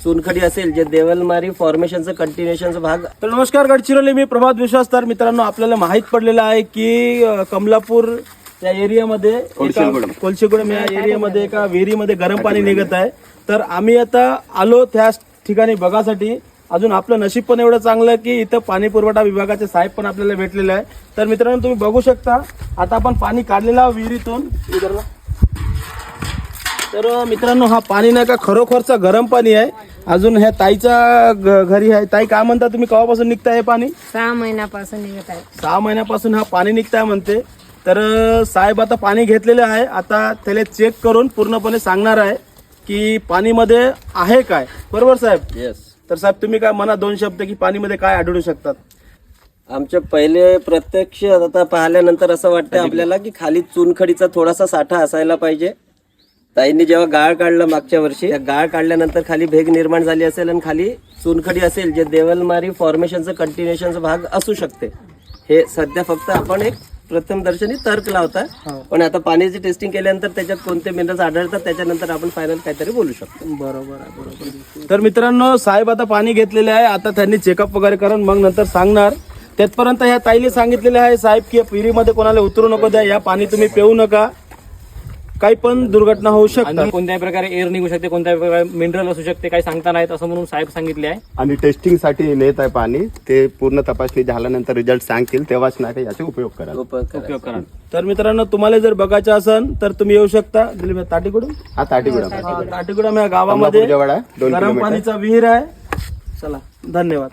चुनखडी असेल जे देवलमारी फॉर्मेशनचं कंटिन्युएशनचा भाग. तर नमस्कार गडचिरोली, मी प्रभात विश्वास. तर मित्रांनो, आपल्याला माहित पडलेलं आहे की कमलापूर या एरियामध्ये कोलशेगुडम या एरियामध्ये एका विहिरीमध्ये गरम पाणी निघत आहे. तर आम्ही आता आलो त्या ठिकाणी बघासाठी. अजून आपलं नशीब पण एवढं चांगलं की इथं पाणी पुरवठा विभागाचे साहेब पण आपल्याला भेटलेले आहे. तर मित्रांनो, तुम्ही बघू शकता आता आपण पाणी काढलेलं आहे विहिरीतून. तर मित्रांनो, हा पाणी नाही का खरोखरचा गरम पाणी आहे. अजून ह्या ताईच्या घरी आहे. ताई, काय म्हणता तुम्ही, केव्हापासून निघताय हे पाणी? 6 महिन्यापासून निघत आहे. 6 महिन्यापासून हा पाणी निघताय म्हणते. तर साहेब आता पाणी घेतलेले आहे. आता त्याला चेक करून पूर्णपणे सांगणार आहे की पाणीमध्ये आहे काय. बरोबर साहेब? येस. तर साहेब, तुम्ही काय म्हणा 2 शब्द की पाणीमध्ये काय आढळू शकतात? आमच्या पहिले प्रत्यक्ष आता पाहिल्यानंतर असं वाटतं आपल्याला की खाली चुनखडीचा थोडासा साठा असायला पाहिजे. ताईंनी जेव्हा गाळ काढलं मागच्या वर्षी, त्या गाळ काढल्यानंतर खाली भेग निर्माण झाली असेल आणि खाली चुनखडी असेल जे देवलमारी फॉर्मेशनचं कंटिन्युएशनचा भाग असू शकते. हे सध्या फक्त आपण एक प्रथम दर्शनी तर्क लावता. पण आता पाण्याची टेस्टिंग केल्यानंतर त्याच्यात कोणते मिनरल्स आढळतात त्याच्यानंतर आपण फायनल काहीतरी बोलू शकतो. बरोबर आहे, बरोबर. तर मित्रांनो, साहेब आता पाणी घेतलेले आहे. आता त्यांनी चेकअप वगैरे करून मग नंतर सांगणार. त्यातपर्यंत ह्या ताईने सांगितलेले आहे साहेब की विहिरीमध्ये कोणाला उतरू नको द्या, या पाणी तुम्ही पिऊ नका, काही पण दुर्घटना होऊ शकते. कोणत्याही प्रकारे एअर निघू शकते, कोणत्याही प्रकारे मिनरल असू शकते, काही सांगता नाहीत असं म्हणून साहेब सांगितले आहे. आणि टेस्टिंग साठी नेत आहे पाणी. ते पूर्ण तपासणी झाल्यानंतर रिझल्ट सांगतील तेव्हाच नाही याचा उपयोग करा. उपयोग करा. तर मित्रांनो, तुम्हाला जर बघायचं असेल तर तुम्ही येऊ शकता. ताटीगुडम हा ताटीगुडा ताटीगुडम या गावामध्ये जवळ आहे, 2 गरम किलोमीटर. पाणीचा विहीर आहे. चला, धन्यवाद.